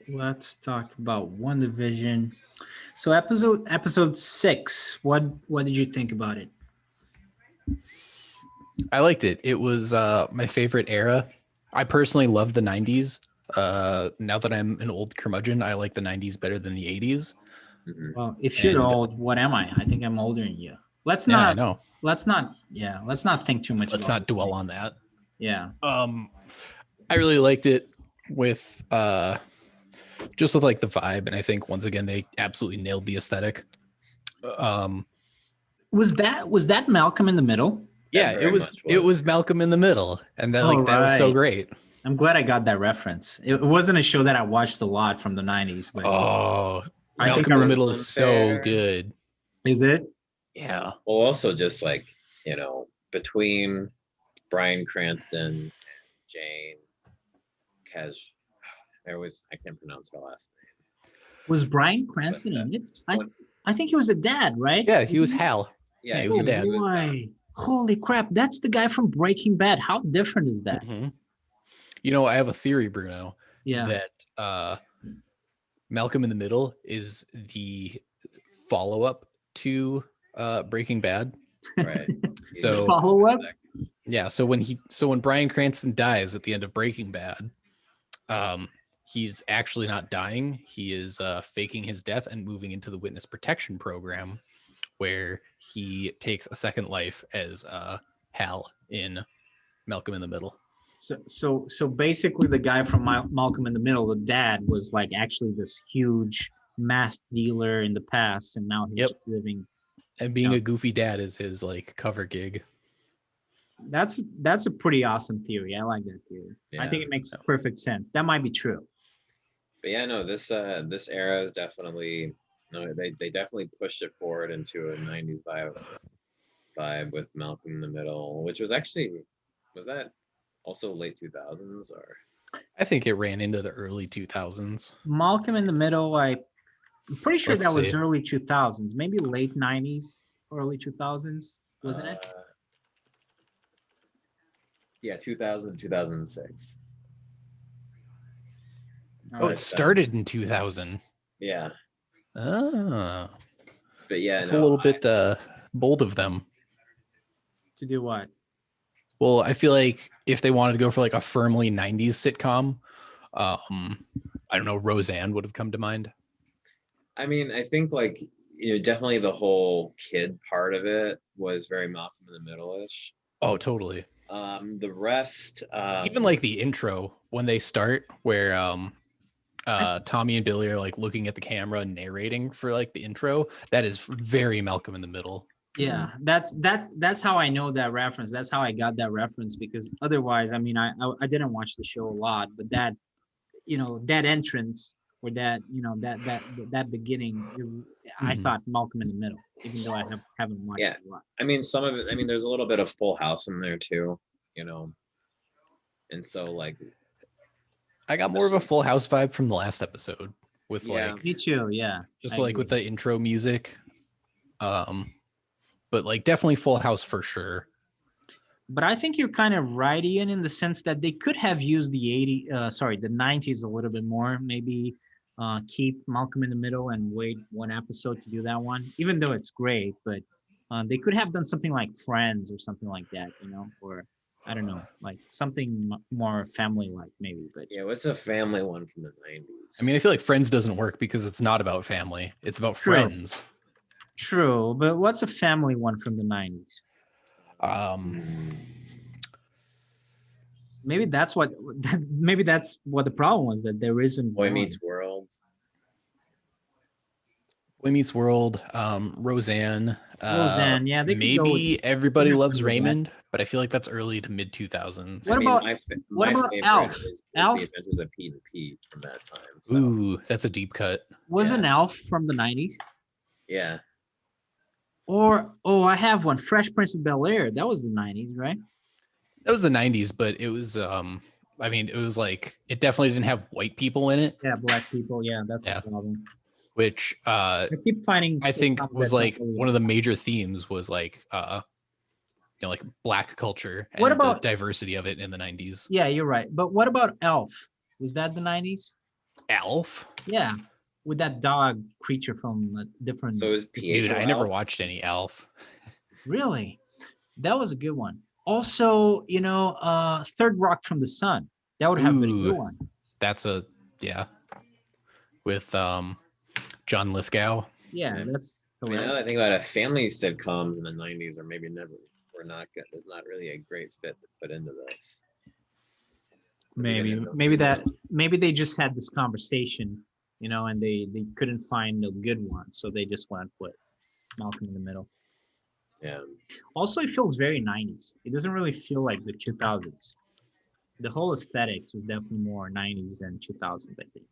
Let's talk about WandaVision. So episode 6. What did you think about it? I liked it. It was my favorite era. I personally love the 90s. Now that I'm an old curmudgeon, I like the 90s better than the 80s. Mhm. Well, if you're And old, what am I? I think I'm older than you. Let's yeah, I not know. let's not think too much Let's about not dwell on that. Yeah. I really liked it with just with like the vibe, and I think once again they absolutely nailed the aesthetic. Um, Was that Malcolm in the Middle? yeah, That very much it was. was Malcolm in the Middle, and that Oh, that was so right. great. I'm glad I got that reference. It wasn't a show that I watched a lot from the 90s, but Oh, I think Malcolm I in the re- Middle is so Unfair. good. is it? Yeah. Well, also just like, between Bryan Cranston and Jane Cash, I can't pronounce her last name. Was Bryan Cranston in it? What- I think he was the dad, right? Yeah, he was Hal. Yeah, he was the dad. he was- Boy, holy crap! That's the guy from Breaking Bad. How different is that? Mhm. You know, I have a theory, Bruno, Yeah. that Malcolm in the Middle is the follow-up to Breaking Bad. Right. So- Follow up. Yeah, so when Bryan Cranston dies at the end of Breaking Bad, he's actually not dying. He is faking his death and moving into the witness protection program, where he takes a second life as Hal in Malcolm in the Middle. So basically, the guy from Malcolm in the Middle, the dad, was like actually this huge math dealer in the past, and now he's Yep. living. And being Yeah. a goofy dad is his like cover gig. That's a pretty awesome theory. I like that theory. I think it makes perfect sense. That might be true. But yeah, no, this era is definitely they definitely pushed it forward into a 90s vibe with Malcolm in the Middle, which was that also late 2000s or I think it ran into the early 2000s. Malcolm in the Middle, I'm pretty sure Let's that was see. early 2000s, maybe late 90s, early 2000s, wasn't it? Yeah, 2000, 2006. Oh, it started in 2000. Yeah, Ah, but yeah, it's a little bit bold of them. To do what? Well, I feel like if they wanted to go for like a firmly 90s sitcom, I don't know, Roseanne would have come to mind. I mean, I think like definitely the whole kid part of it was very Malcolm in the Middle-ish. Oh, totally. The rest, Even like the intro when they start, where Tommy and Billy are like looking at the camera and narrating for like the intro, that is very Malcolm in the Middle. Yeah, that's how I know that reference. That's how I got that reference, because otherwise, I mean, I didn't watch the show a lot, but that that entrance, or that that beginning, I Mhm. thought Malcolm in the Middle, even though I haven't watched Yeah. it a lot. I mean, some of it. I mean, there's a little bit of Full House in there too, and so like I got more of a Full House vibe from the last episode with Yeah. like Me too. Yeah. just I like agree. with the intro music. But like definitely Full House for sure. But I think you're kind of right, Ian, in the sense that they could have used the 90s a little bit more. Maybe keep Malcolm in the Middle and wait one episode to do that one, even though it's great. But they could have done something like Friends or something like that, or I don't know, like something more family-like, maybe. But yeah, what's a family one from the 90s? I mean, I feel like Friends doesn't work because it's not about family. It's about True. friends. true. But what's a family one from the 90s? Maybe that's what the problem was, that there isn't Boy one. Meets World. Boy Meets World, Roseanne. Roseanne, yeah, they could go maybe Everybody with Loves that. Raymond, but I feel like that's early to mid 2000s. What about- my about favorite Alf? is Alf? The Adventures of Pete and Pete from that time. So, Ooh, that's a deep cut. Was an Yeah. Elf from the 90s? yeah, Or I have one, Fresh Prince of Bel-Air. That was the 90s, right? That was the 90s, but it was I mean, it was like it definitely didn't have white people in it, Yeah, black people. Yeah, that's Yeah. the problem. which I keep finding. I think sitcoms was that don't like really- one of the major themes was like like black culture and What about- the diversity of it in the 90s. Yeah, you're right. But what about Elf? Was that the 90s? Alf? Yeah, with that dog creature from a different. So is Dude, Pietro I never Alf? watched any Alf. Really, that was a good one. Also, Third Rock from the Sun. That would have been a Ooh, good one. that's with John Lithgow. Yeah, Yeah. that's I mean, now hilarious. that I think about it, family sitcoms in the '90s, or maybe never, were not good. There's not really a great fit to put into this. Maybe they just had this conversation, and they couldn't find a good one, so they just went with Malcolm in the Middle. Yeah. Also, it feels very 90s. It doesn't really feel like the 2000s. The whole aesthetics was definitely more 90s than 2000s, I think.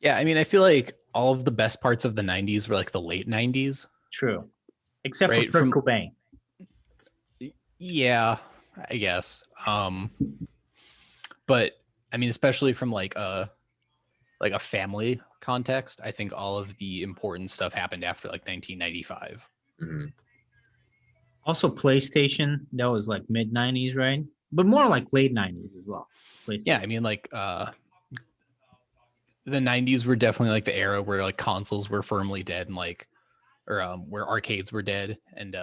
Yeah, I mean, I feel like all of the best parts of the 90s were like the late 90s. True. Except Right, for Kurt from- Cobain. Yeah, I guess. But I mean, especially from like a family context, I think all of the important stuff happened after like 1995. Hmm. Also, PlayStation, that was like mid 90s, right? But more like late 90s as well. Yeah, I mean, like the 90s were definitely like the era where like consoles were firmly dead and like, or where arcades were dead and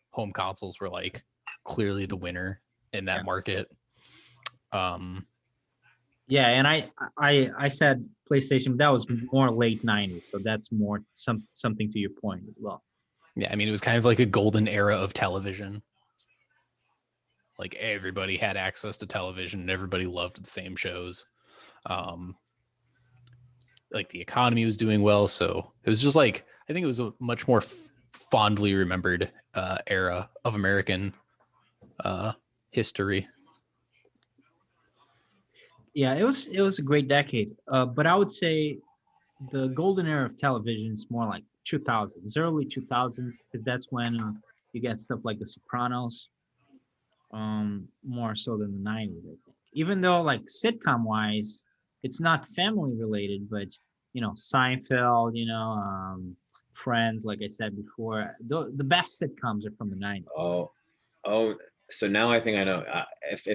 home consoles were like clearly the winner in that market. Yeah, and I said PlayStation, but that was more late 90s, so that's more something to your point as well. Yeah, I mean, it was kind of like a golden era of television. Like everybody had access to television and everybody loved the same shows. Like the economy was doing well, so it was just like, I think it was a much more fondly remembered era of American history. Yeah, it was a great decade. But I would say the golden era of television is more like 2000s, early 2000s, because that's when you get stuff like The Sopranos, more so than the 90s, I think. Even though like sitcom wise, it's not family related, but Seinfeld, Friends, like I said before, the best sitcoms are from the 90s. Oh. So now I think I know. If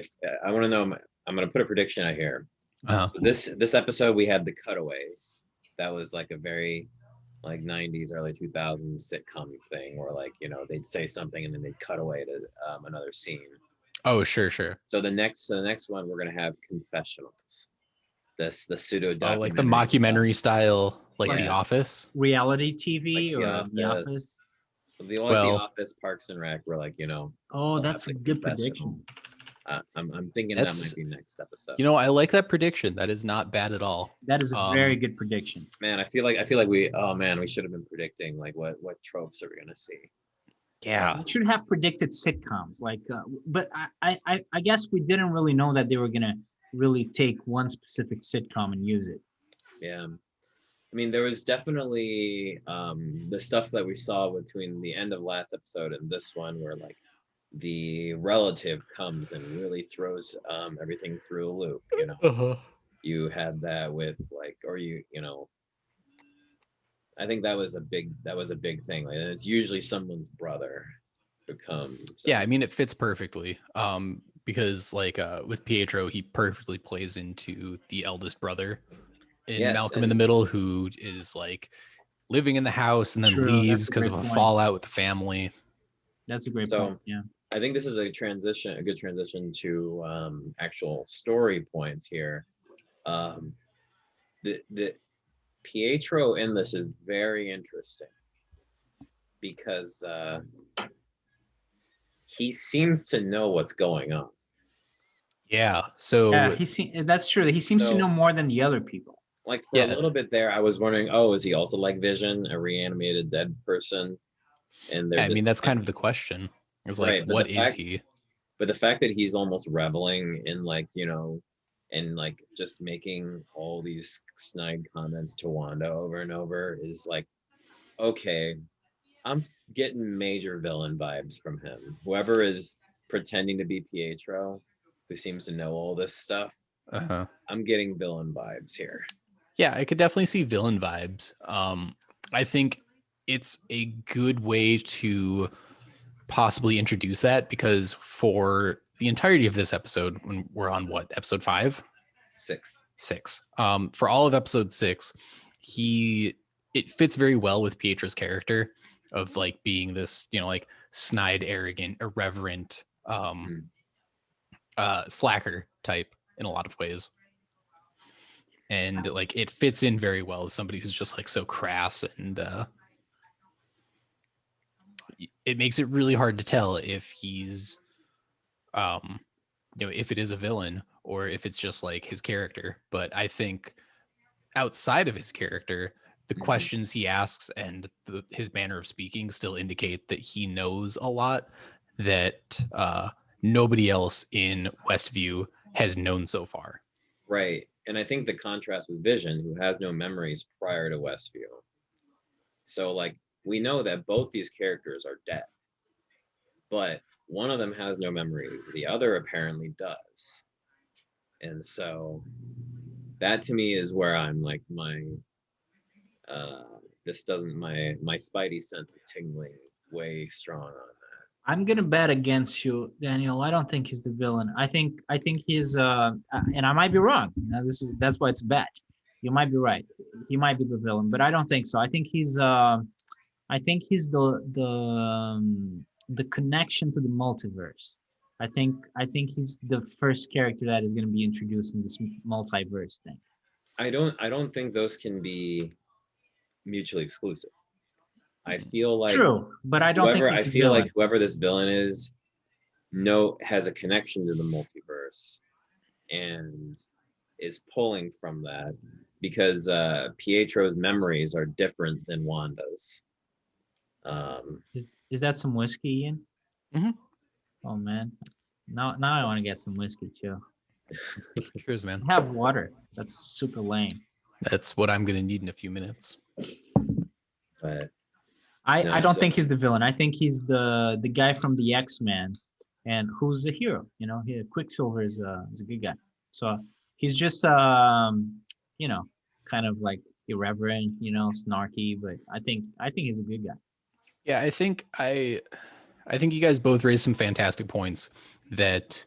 I want to know, I'm going to put a prediction out here. Uh-huh. So this episode we had the cutaways. That was like a very like 90s, early 2000s sitcom thing, where like they'd say something and then they'd cut away to another scene. Oh, sure. So the next one we're gonna have confessionals. The pseudo Oh, like the mockumentary style, like The Office. Reality TV like or The Office. The Office, Parks and Rec, were like Oh, that's a good prediction. I'm thinking that might be next episode. I like that prediction. That is not bad at all. That is a very good prediction. Man, I feel like we should have been predicting like what tropes are we gonna see. Yeah, we should have predicted sitcoms, like, but I guess we didn't really know that they were gonna really take one specific sitcom and use it. Yeah, I mean, there was definitely the stuff that we saw between the end of last episode and this one, where like the relative comes and really throws everything through a loop. You had that with like, or I think that was a big thing. Like, and it's usually someone's brother who comes. Yeah, I mean, it fits perfectly. Because like with Pietro, he perfectly plays into the eldest brother in Malcolm in the Middle, who is like living in the house and then leaves because of a fallout with the family. That's a great point. Yeah, I think this is a good transition to actual story points here. The Pietro in this is very interesting because he seems to know what's going on. Yeah, so that's true. He seems to know more than the other people. Like for a little bit there, I was wondering, is he also like Vision, a reanimated dead person? And I mean, that's kind of the question. It's like, what is he? But the fact that he's almost reveling in like, and like just making all these snide comments to Wanda over and over is like, okay, I'm getting major villain vibes from him. Whoever is pretending to be Pietro, who seems to know all this stuff, I'm getting villain vibes here. Yeah, I could definitely see villain vibes. I think it's a good way to possibly introduce that, because for the entirety of this episode, when we're on episode 5? 6. 6. For all of episode 6, it fits very well with Pietro's character of like being this, like snide, arrogant, irreverent, slacker type in a lot of ways. And like it fits in very well as somebody who's just like so crass, and it makes it really hard to tell if he's if it is a villain or if it's just like his character. But I think outside of his character, the questions he asks and his manner of speaking still indicate that he knows a lot that nobody else in Westview has known so far. Right. And I think the contrast with Vision, who has no memories prior to Westview. So like we know that both these characters are dead, but one of them has no memories. The other apparently does. And so that to me is where I'm like my spidey sense is tingling way strong on that. I'm gonna bet against you, Daniel. I don't think he's the villain. I think he's and I might be wrong. That's why it's a bet. You might be right. He might be the villain, but I don't think so. I think he's the connection to the multiverse. I think he's the first character that is going to be introduced in this multiverse thing. I don't think those can be mutually exclusive. I feel like true, but I don't think whoever this villain is has a connection to the multiverse and is pulling from that because Pietro's memories are different than Wanda's. Is that some whiskey, Ian? Mm-hmm. Oh man, now I want to get some whiskey too. Cheers, man. Have water. That's super lame. That's what I'm gonna need in a few minutes. But I don't think he's the villain. I think he's the guy from the X-Men, and who's the hero. Quicksilver is a good guy. So he's just kind of like irreverent, snarky. But I think he's a good guy. Yeah, I think you guys both raised some fantastic points that,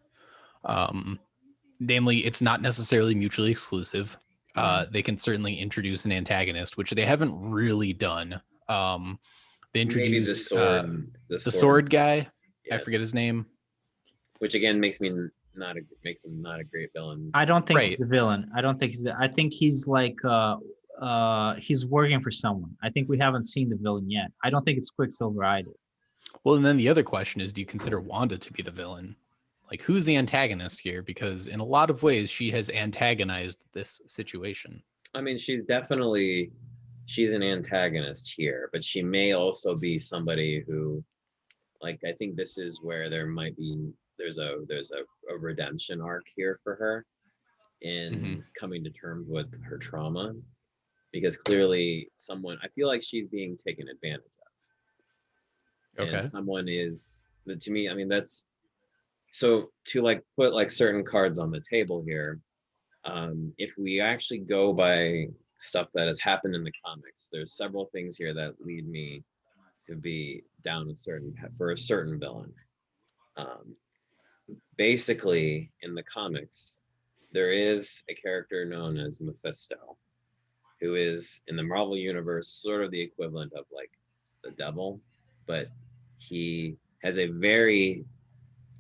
namely, it's not necessarily mutually exclusive. They can certainly introduce an antagonist, which they haven't really done. They introduced the sword guy. Yeah. I forget his name. Which again makes him not a great villain. I don't think he's the villain. I don't think I think he's like he's working for someone. I think we haven't seen the villain yet. I don't think it's Quicksilver either. Well, and then the other question is, do you consider Wanda to be the villain? Like, who's the antagonist here? Because in a lot of ways, she has antagonized this situation. I mean, she's an antagonist here, but she may also be somebody who, like, I think this is where there's a redemption arc here for her in coming to terms with her trauma, because clearly I feel like she's being taken advantage of. Okay. And someone is, to me, I mean, that's, so to like put like certain cards on the table here, if we actually go by stuff that has happened in the comics, there's several things here that lead me to be down for a certain villain. Basically, in the comics, there is a character known as Mephisto, who is in the Marvel universe sort of the equivalent of like the devil, but he has a very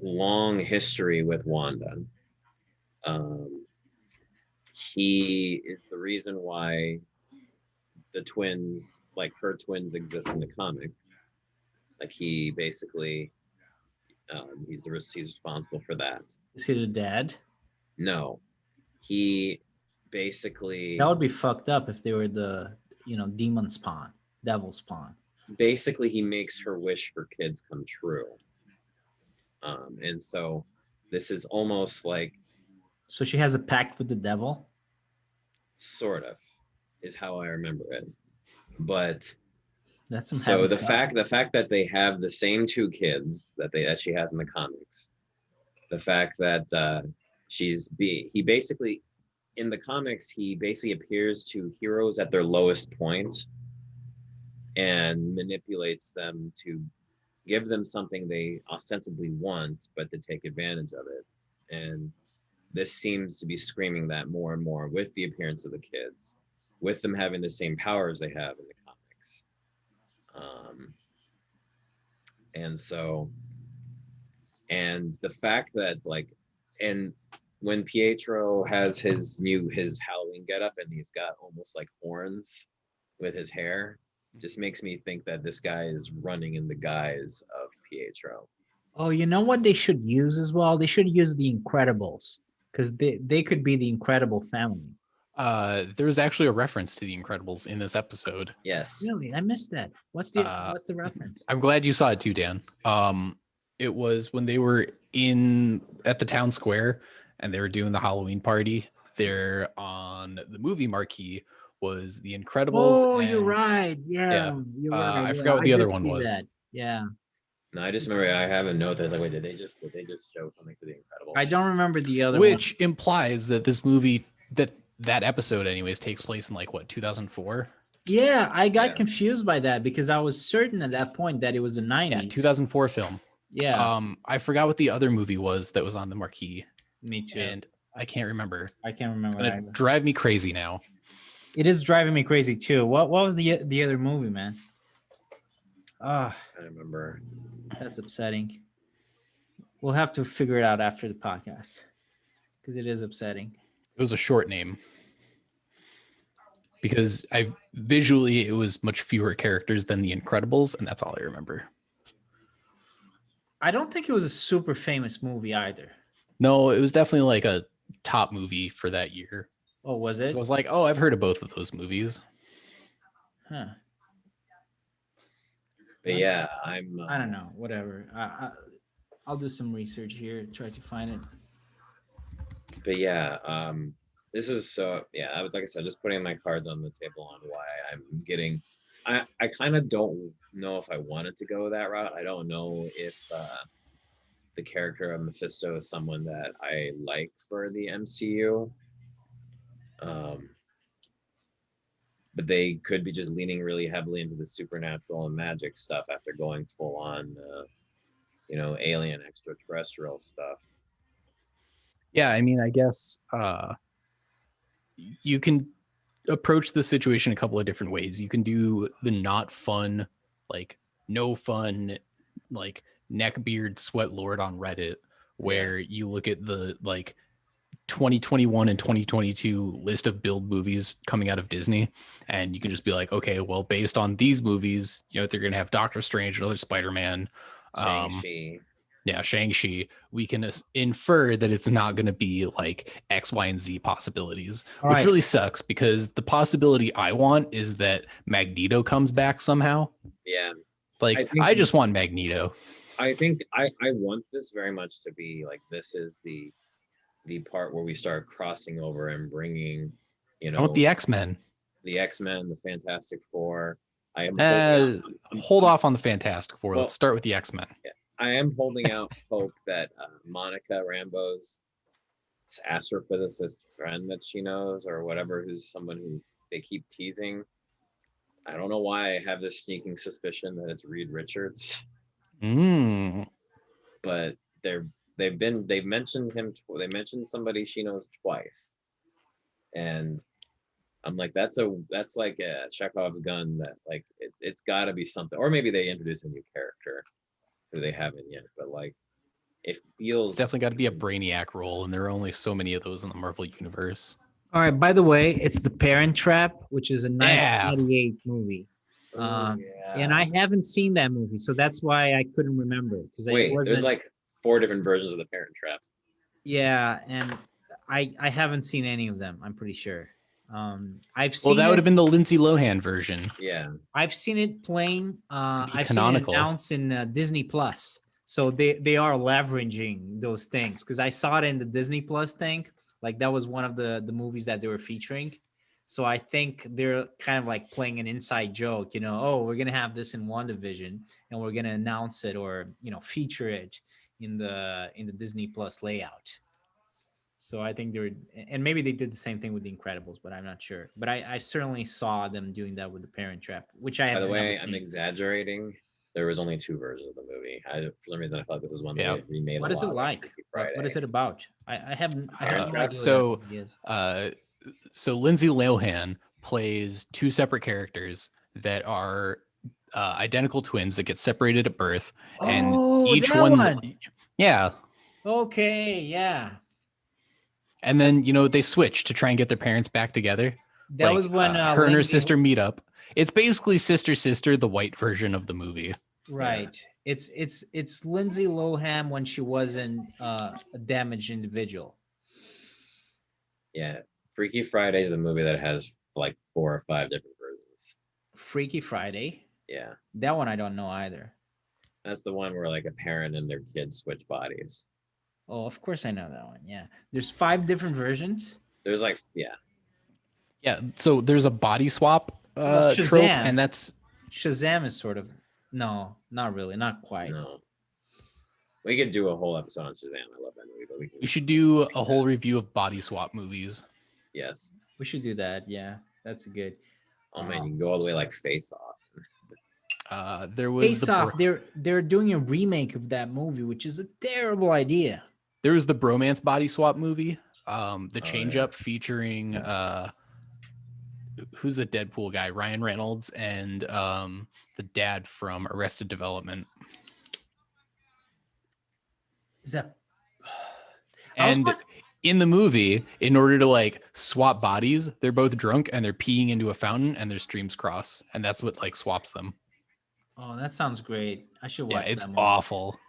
long history with Wanda. He is the reason why the twins, like her twins, exist in the comics. Like he basically, he's responsible for that. Is he the dad? No, he basically. That would be fucked up if they were the demon spawn, devil spawn. Basically, he makes her wish for kids come true. And so this is almost like. So she has a pact with the devil? Sort of, is how I remember it. But that's so the fact that they have the same two kids that she has in the comics, the fact that he basically in the comics he basically appears to heroes at their lowest point and manipulates them to give them something they ostensibly want, but to take advantage of it. And this seems to be screaming that more and more with the appearance of the kids, with them having the same powers they have in the comics. And so, and the fact that like, and when Pietro has his Halloween getup and he's got almost like horns with his hair, just makes me think that this guy is running in the guise of Pietro. Oh, you know what they should use as well? They should use the Incredibles because they could be the Incredible family. There was actually a reference to the Incredibles in this episode. Yes. Really, I missed that. What's the reference? I'm glad you saw it too, Dan. It was when they were at the town square and they were doing the Halloween party. There on the movie marquee was the Incredibles. Oh, you're right. Yeah, you're right. I forgot what the other one see was. that. Yeah, No, I just remember I have a note that's like, wait, did they just show something for the Incredibles? I don't remember the other Which implies that this movie, that episode anyways, takes place in like what, 2004? Yeah, I got Yeah. confused by that because I was certain at that point that it was the 90s. Yeah, 2004 film. Yeah, I forgot what the other movie was that was on the marquee, me too. and I can't remember. I can't remember. It's gonna drive me crazy now. It is driving me crazy too. What was the other movie, man? Ah, I don't remember. that's upsetting. We'll have to figure it out after the podcast because it is upsetting. It was a short name because visually it was much fewer characters than the Incredibles, and that's all I remember. I don't think it was a super famous movie either. No, it was definitely like a top movie for that year. Oh, was it? So I was like, oh, I've heard of both of those movies. Huh. But yeah, I'm. I don't know. Whatever. I'll do some research here. Try to find it. But yeah, this is so. Yeah, like I said, just putting my cards on the table on why I'm getting. I kind of don't know if I wanted to go that route. I don't know if the character of Mephisto is someone that I like for the MCU. But they could be just leaning really heavily into the supernatural and magic stuff after going full on, alien extraterrestrial stuff. Yeah, I mean, I guess you can approach the situation a couple of different ways. You can do the not fun, like no fun, like neckbeard sweat lord on Reddit, where you look at the like 2021 and 2022 list of build movies coming out of Disney, and you can just be like, okay, well, based on these movies, they're going to have Doctor Strange, another Spider-Man, Shang-Chi. We can infer that it's not going to be like X, Y, and Z possibilities, which really sucks because the possibility I want is that Magneto comes back somehow. Yeah. Like, I just want Magneto. I think I want this very much to be like, this is the part where we start crossing over and bringing, I want the X-Men. The X-Men, the Fantastic Four. I am hold off on the Fantastic Four. Let's start with the X-Men. Yeah, I am holding out hope that Monica Rambeau's astrophysicist friend that she knows or whatever, who's someone who they keep teasing. I don't know why I have this sneaking suspicion that it's Reed Richards. But they've mentioned him. They mentioned somebody she knows twice, and I'm like, that's like a Chekhov's gun that like it's got to be something, or maybe they introduce a new character who they haven't yet. But like, it feels it's definitely got to be a Brainiac role, and there are only so many of those in the Marvel universe. All right. By the way, it's The Parent Trap, which is a 1988 movie. And I haven't seen that movie, so that's why I couldn't remember. Wait, there's like 4 different versions of The Parent Trap. Yeah, and I haven't seen any of them. I'm pretty sure. I've seen. Well, that would have been the Lindsay Lohan version. Yeah, I've seen it playing. I've canonical. seen it announced in Disney Plus. So they are leveraging those things because I saw it in the Disney Plus thing. Like that was one of the movies that they were featuring. So I think they're kind of like playing an inside joke, oh, we're going to have this in WandaVision and we're going to announce it or, feature it in the Disney Plus layout. So I think and maybe they did the same thing with The Incredibles, but I'm not sure. But I certainly saw them doing that with The Parent Trap, which I have. By the way, I'm exaggerating. There was only two versions of the movie. For some reason, I felt like this is one Yeah. they remade What a is it lot, like? Freaky What Friday. is it about? I haven't. I Parent have no Trap? idea what So, that movie is. So Lindsay Lohan plays two separate characters that are identical twins that get separated at birth, and Oh, each that one, one. yeah. Okay, yeah. And then they switch to try and get their parents back together. That was when her and her Lindsay. sister meet up. It's basically sister, the white version of the movie. Right. It's Lindsay Lohan when she wasn't a damaged individual. Yeah, Freaky Friday is the movie that has like 4 or 5 different versions. Freaky Friday. Yeah, That one I don't know either. that's the one where like a parent and their kid switch bodies. Oh, of course I know that one. Yeah. There's 5 different versions. There's like Yeah. So there's a body swap Well, trope, Shazam. and that's Shazam is sort of no, not really, not quite. no. We could do a whole episode on Shazam. I love that movie, but we should do a whole review of body swap movies. Yes. We should do that. Yeah, that's good. Oh man, you can go all the way like Face Off. There was Face Off. They're doing a remake of that movie, which is a terrible idea. There was the bromance body swap movie, the Change yeah. Up featuring who's the Deadpool guy, Ryan Reynolds, and the dad from Arrested Development. Is that? And in the movie, in order to like swap bodies, they're both drunk and they're peeing into a fountain and their streams cross, and that's what like swaps them. Oh, that sounds great. I should watch. Yeah, it's that movie. awful.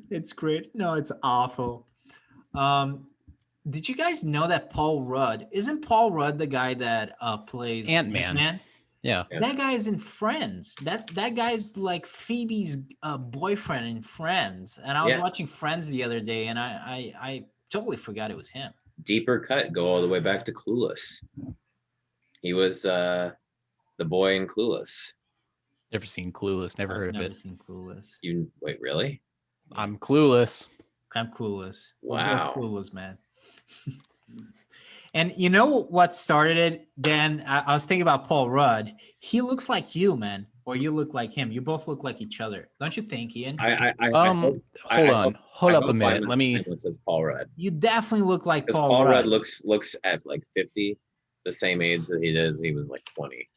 It's great. No, it's awful. Did you guys know that Paul Rudd isn't Paul Rudd the guy that plays Ant-Man? Yeah. That guy is in Friends. That guy's like Phoebe's boyfriend in Friends. And I was watching Friends the other day, and I totally forgot it was him. Deeper cut, go all the way back to Clueless. He was the boy in Clueless. Never seen Clueless. Never heard of it. Never seen Clueless. You wait, really? I'm clueless. I'm clueless. Wow. We're both clueless, man. And you know what started it, Dan? I was thinking about Paul Rudd. He looks like you, man, or you look like him. You both look like each other, don't you think, Ian? Hold up a minute. Let me. It says Paul Rudd. You definitely look like Paul Paul Rudd. Rudd looks at like 50, the same age that he does. He was like 20.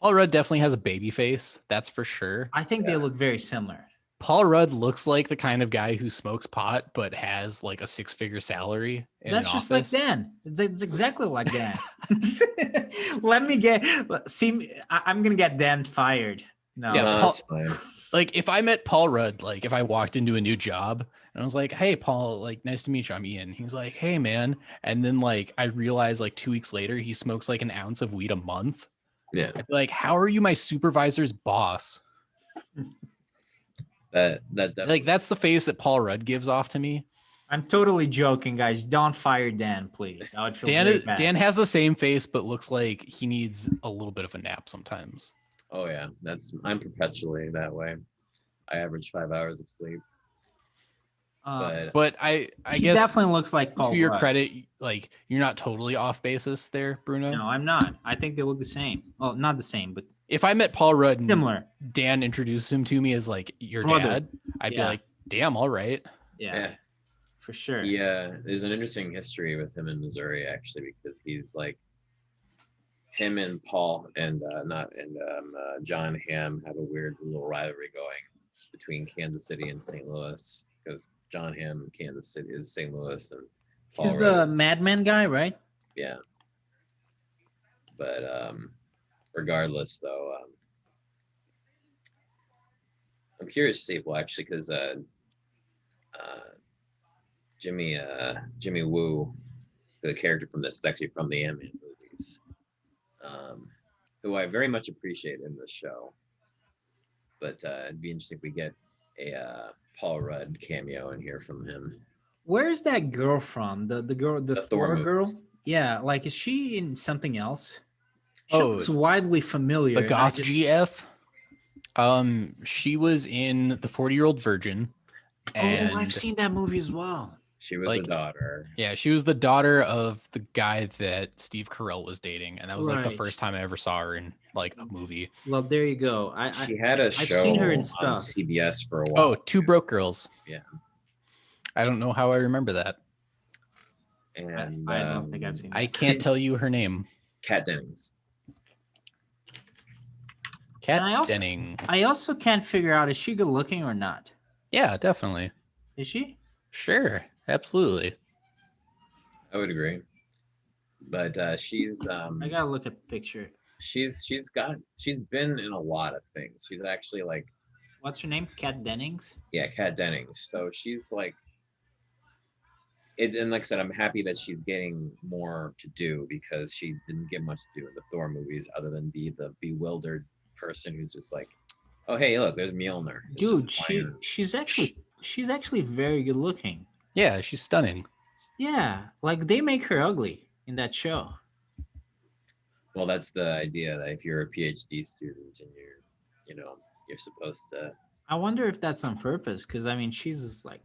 Paul Rudd definitely has a baby face. That's for sure. I think they look very similar. Paul Rudd looks like the kind of guy who smokes pot but has like a 6-figure salary. That's just like Dan. It's exactly like Dan. Let me I'm gonna get Dan fired. No. Yeah, That's fine. Like if I met Paul Rudd, like if I walked into a new job and I was like, "Hey, Paul, like nice to meet you. I'm Ian." He's like, "Hey, man," and then like I realized like 2 weeks later he smokes like an ounce of weed a month. Yeah. I'd be like, "How are you my supervisor's boss?" That Like that's the face that Paul Rudd gives off to me. I'm totally joking, guys. Don't fire Dan, please. I would feel very bad. Dan has the same face, but looks like he needs a little bit of a nap sometimes. Oh yeah, I'm perpetually that way. I average 5 hours of sleep. But I he guess definitely looks like Paul to your Rudd. credit, like you're not totally off basis there, Bruno. No, I'm not. I think they look the same. Well, not the same, but If I met Paul Rudd and similar. Dan introduced him to me as like your Brother. dad, I'd be like, damn, all right. Yeah, for sure. Yeah, there's an interesting history with him in Missouri actually, because he's like him and Paul and John Hamm have a weird little rivalry going between Kansas City and St. Louis, because John Hamm, Kansas City is St. Louis, and Paul He's the Madman guy, right? Yeah. But regardless, though, I'm curious to see if actually, because Jimmy Woo, the character from this, is actually from the Ant-Man movies, who I very much appreciate in this show. But it'd be interesting if we get a Paul Rudd cameo in here from him. Where's that girl from? The girl, the Thor girl? movies. Yeah, like is she in something else? She Oh, looks widely familiar. The and I goth just- GF. She was in The 40-Year-Old Virgin. And Oh, I've seen that movie as well. She was Like, the daughter. Yeah, she was the daughter of the guy that Steve Carell was dating, and that was like the Right. first time I ever saw her in like a movie. Well, there you go. She had a I've seen her in show on stuff. CBS for a Oh, while. Two Broke Girls. Yeah. I don't know how I remember that. And I don't think I've seen that. I can't tell you her name. Kat Dennings. Kat And Dennings. I also can't figure out, is she good looking or not? Yeah, definitely. Is she? Sure, absolutely. I would agree. But she's I gotta look at the picture. she's been in a lot of things. She's actually like, What's her name? Kat Dennings? yeah, Kat Dennings. So she's like, and like I said, I'm happy that she's getting more to do because she didn't get much to do in the Thor movies other than be the bewildered person who's just like, oh hey, look, there's Mjolnir. It's Dude, just flying. she's actually very good looking. Yeah, she's stunning. Yeah, like they make her ugly in that show. Well, that's the idea that if you're a PhD student and you're supposed to. I wonder if that's on purpose, because I mean, she's like,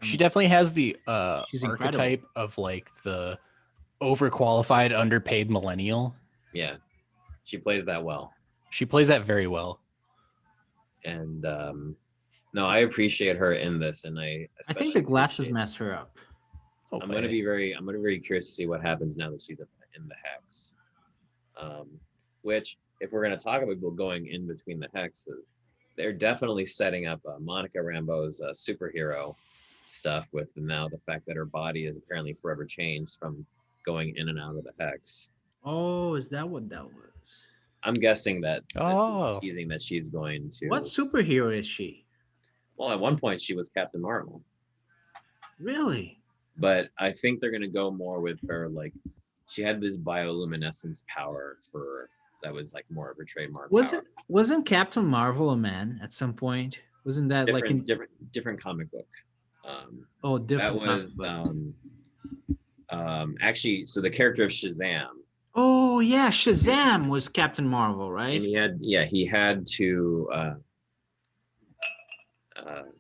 She definitely has the She's incredible. archetype of like the overqualified, underpaid millennial. Yeah, she plays that well. She plays that very well. And no, I appreciate her in this, and I think the glasses messed her up. I'm gonna be very curious to see what happens now that she's in the hex. Which, if we're gonna talk about people going in between the hexes, they're definitely setting up Monica Rambeau's superhero stuff with now the fact that her body is apparently forever changed from going in and out of the hex. Oh, is that what that was? I'm guessing that this Oh. is teasing that she's going to. What superhero is she? Well, at one point she was Captain Marvel, Really? but I think they're gonna go more with her. Like, she had this bioluminescence power that was like more of her trademark. Wasn't Captain Marvel a man at some point? Wasn't that like in different comic book? different? That was actually, so the character of Shazam. Oh yeah, Shazam was Captain Marvel, right? And he had to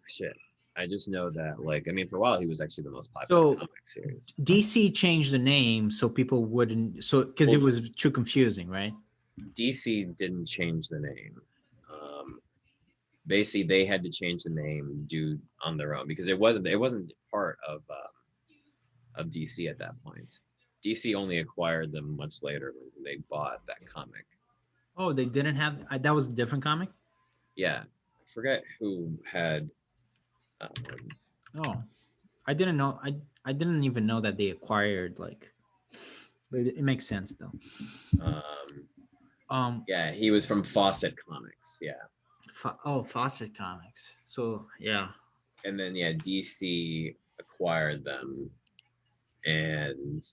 shit. I just know that, like, I mean, for a while he was actually the most popular comic series. DC changed the name so people wouldn't, because it was too confusing, right? DC didn't change the name. Basically, they had to change the name on their own because it wasn't part of DC at that point. DC only acquired them much later when they bought that comic. Oh, they didn't have that was a different comic? Yeah, I forget who had. I didn't know. I didn't even know that they acquired but it makes sense though. Yeah, he was from Fawcett Comics. Yeah. Fawcett Comics. So yeah. And then DC acquired them, and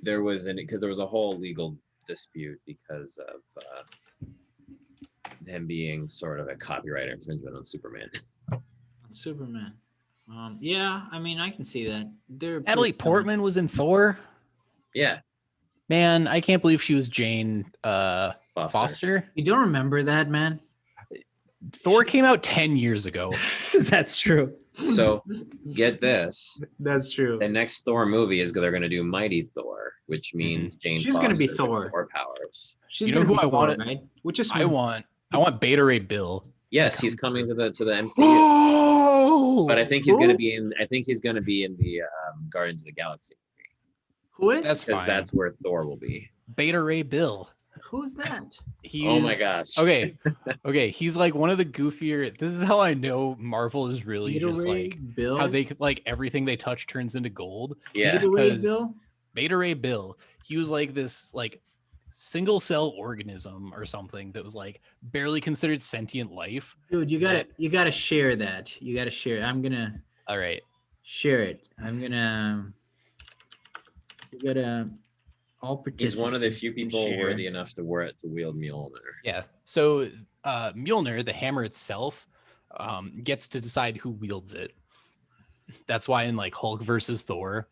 there was a whole legal dispute because of him being sort of a copyright infringement on Superman. Superman. Yeah, I mean, I can see that. Natalie Portman was in Thor. Yeah. Man, I can't believe she was Jane Foster. You don't remember that, man? Thor came out 10 years ago. That's true. So get this. That's true. The next Thor movie is they're going to do Mighty Thor, which means she's going to be Thor. Thor powers. She's going to be Thor, right? Which is I want Beta Ray Bill. Yes, he's coming to the MCU. Oh! But I think he's going to be in. I think he's going to be in the Guardians of the Galaxy movie. Who is? That's because fine. That's where Thor will be. Beta Ray Bill. Who's that? Oh my gosh. Okay. He's like one of the goofier. This is how I know Marvel is really Beta just Ray like Bill? how they like everything they touch turns into gold. Yeah. Beta Ray Bill. Beta Ray Bill. He was like this like single cell organism or something that was like barely considered sentient life. Dude, you gotta share that. You gotta share it. I'm gonna. All right. Share it. I'm gonna. You gotta. All participants. He's one of the few people worthy enough to wield Mjolnir. Yeah. So Mjolnir, the hammer itself, gets to decide who wields it. That's why in like Hulk versus Thor,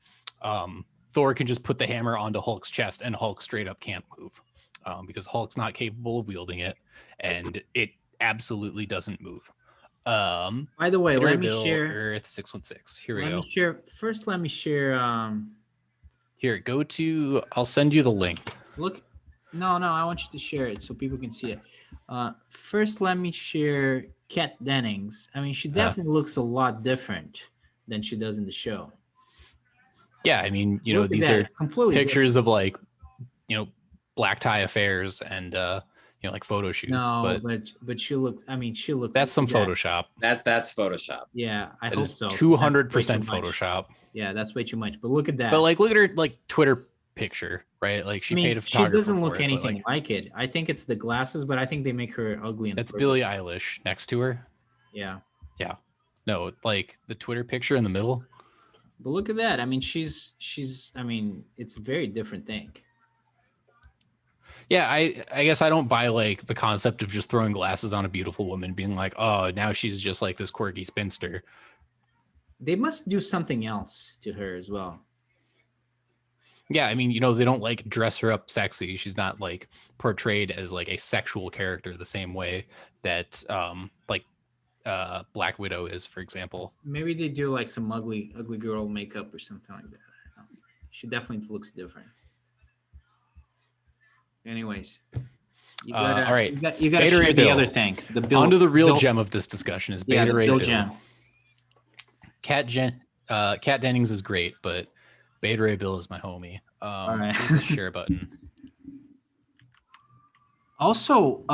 Thor can just put the hammer onto Hulk's chest and Hulk straight up can't move because Hulk's not capable of wielding it and it absolutely doesn't move. By the way, Beta Ray let me Bill, share. Earth 616. Here we Let go. me share. First, let me share. Here, go to. I'll send you the link. Look. No, I want you to share it so people can see it. First, let me share Kat Dennings. I mean, she definitely looks a lot different than she does in the show. Yeah, I mean, Look at these that. are It's completely pictures of like, black tie affairs and like photo shoots. No, but but she looked. I mean, she looked. that's some look at that. Photoshop. That's Photoshop. Yeah, I That hope is so. 200% That's way too much. Photoshop. Yeah, that's way too much. But look at that. But like, look at her like Twitter picture, right? Like she paid a she photographer doesn't for look it, but, anything like it. I think it's the glasses, but I think they make her ugly. That's Billie Eilish next to her. Yeah. Yeah. No, like the Twitter picture in the middle. But look at that. I mean, she's. I mean, it's a very different thing. Yeah, I guess I don't buy like the concept of just throwing glasses on a beautiful woman, being like, oh, now she's just like this quirky spinster. They must do something else to her as well. Yeah, I mean, they don't like dress her up sexy. She's not like portrayed as like a sexual character the same way that Black Widow is, for example. Maybe they do like some ugly girl makeup or something like that. I don't know. She definitely looks different. Anyways, you gotta, all right. you gotta share the other thing. The Bill. Onto the real gem of this discussion is Beta Ray Bill. Gem. Kat Dennings is great, but Beta Ray Bill is my homie. All right. Here's the share button. Also,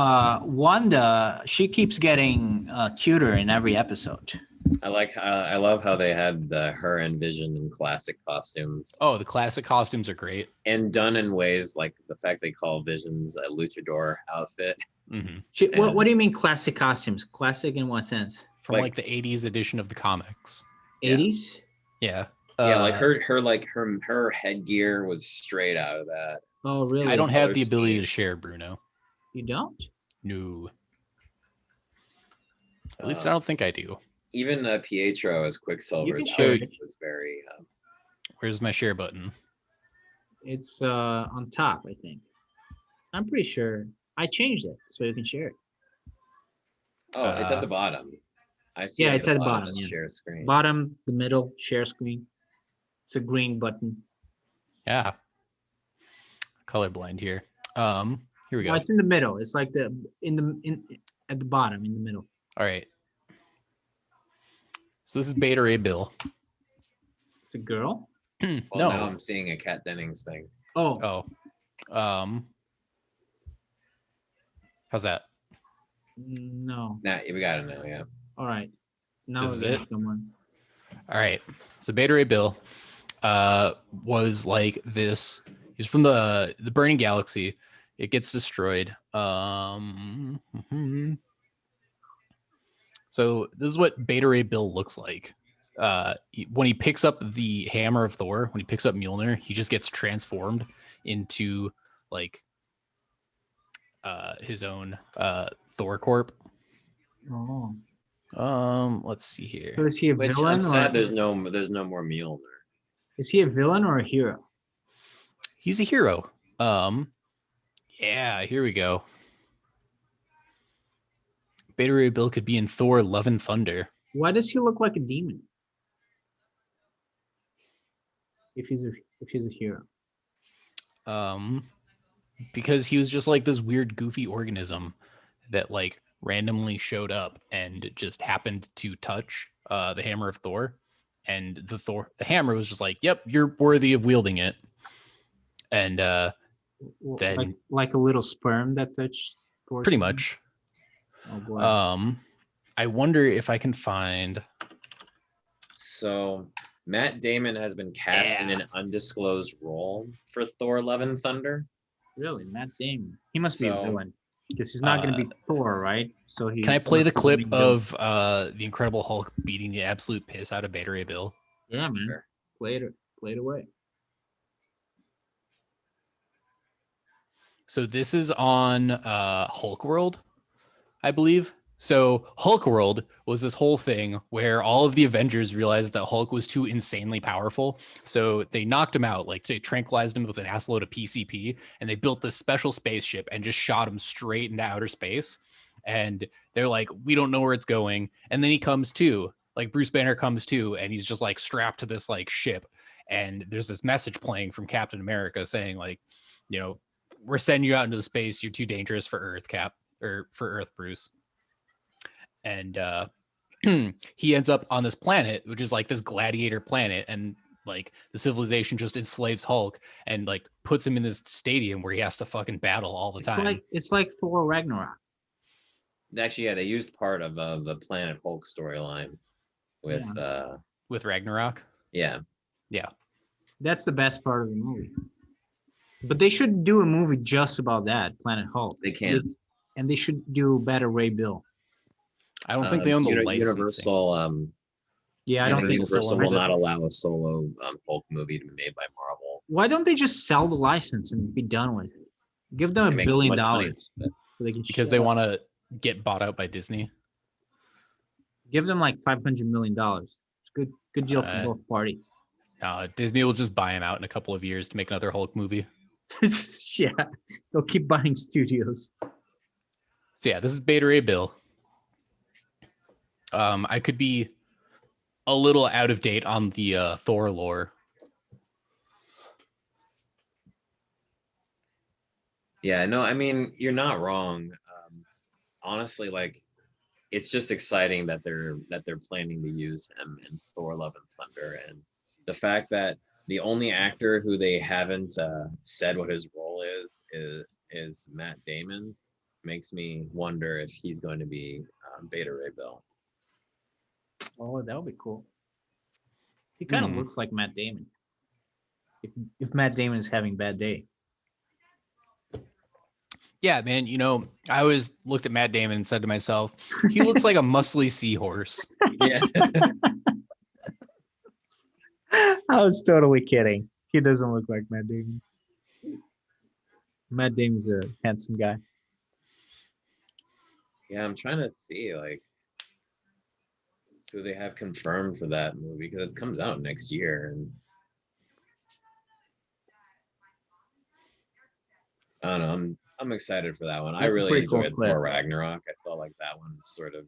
Wanda, she keeps getting cuter in every episode. I love how they had her and Vision in classic costumes. Oh, the classic costumes are great, and done in ways like the fact they call Vision's a luchador outfit. Mm-hmm. What do you mean classic costumes? Classic in what sense? From like the 80s edition of the comics. 80s? Yeah. Yeah, like her headgear was straight out of that. Oh, really? I don't have the ability to share, Bruno. You don't? No. At least I don't think I do. Even Pietro as Quicksilver was very. Where's my share button? It's on top, I think. I'm pretty sure I changed it so you can share it. Oh, it's at the bottom. I see. Yeah, it's at the bottom. Yeah. Share screen. Bottom, the middle, share screen. It's a green button. Yeah. Colorblind here. Here we go. No, it's in the middle. It's like at the bottom in the middle. All right. So this is Beta Ray Bill. It's a girl? Well, no. Now I'm seeing a Kat Dennings thing. Oh. How's that? No. Nah, we got it now, yeah. All right. Now this is it. Someone. All right. So Beta Ray Bill was like this. He's from the Burning Galaxy. It gets destroyed. So this is what Beta Ray Bill looks like. When he picks up the hammer of Thor, when he picks up Mjolnir, he just gets transformed into like his own Thor corp. Oh. Let's see here. So is he a villain? I'm sad there's no more Mjolnir. Is he a villain or a hero? He's a hero. Yeah, here we go. Beta Ray Bill could be in Thor: Love and Thunder. Why does he look like a demon? If he's a hero. Because he was just like this weird, goofy organism that like randomly showed up and just happened to touch the hammer of Thor, and the hammer was just like, "Yep, you're worthy of wielding it." And then like a little sperm that touched Thor's pretty sperm? much. Oh boy. I wonder if I can find. So Matt Damon has been cast in an undisclosed role for Thor: Love and Thunder. Really, Matt Damon? He must be a villain because he's not going to be Thor, right? So he. Can I play the clip of the Incredible Hulk beating the absolute piss out of Beta Ray Bill? Yeah, man. Sure. Play it away. So this is on Hulk World, I believe. So Hulk World was this whole thing where all of the Avengers realized that Hulk was too insanely powerful. So they knocked him out, like they tranquilized him with an assload of PCP, and they built this special spaceship and just shot him straight into outer space. and they're like, we don't know where it's going. And then he comes to, like Bruce Banner comes to, and he's just like strapped to this like ship. And there's this message playing from Captain America saying like, you know, we're sending you out into the space. You're too dangerous for Earth, Cap, or for Earth, Bruce. And he ends up on this planet, which is like this gladiator planet, and like the civilization just enslaves Hulk and like puts him in this stadium where he has to fucking battle all the time. It's like Thor Ragnarok. Actually, yeah, they used part of the Planet Hulk storyline with With Ragnarok. yeah. That's the best part of the movie. But they should do a movie just about that, Planet Hulk. They can. And they should do Better Ray Bill. I don't think they own the licensing. Universal. Yeah, I don't think Universal will not allow a solo Hulk movie to be made by Marvel. Why don't they just sell the license and be done with it? Give them $1 billion so they can. Because they want to get bought out by Disney. Give them like $500 million. It's good deal for both parties. Disney will just buy him out in a couple of years to make another Hulk movie. Yeah, they'll keep buying studios. So yeah, this is Beta Ray Bill. I could be a little out of date on the Thor lore. Yeah, no, I mean, you're not wrong. Honestly, like, it's just exciting that they're planning to use him in Thor: Love and Thunder, and the fact that the only actor who they haven't said what his role is Matt Damon makes me wonder if he's going to be Beta Ray Bill. Oh, that would be cool. He kind of looks like Matt Damon. If Matt Damon is having a bad day. Yeah, man, you know, I always looked at Matt Damon and said to myself, he looks like a muscly seahorse. Yeah. I was totally kidding. He doesn't look like Matt Damon. Matt Damon's a handsome guy. Yeah, I'm trying to see like who they have confirmed for that movie because it comes out next year, and I don't know. I'm excited for that one. That's I a really pretty cool enjoyed clip. Thor Ragnarok. I felt like that one sort of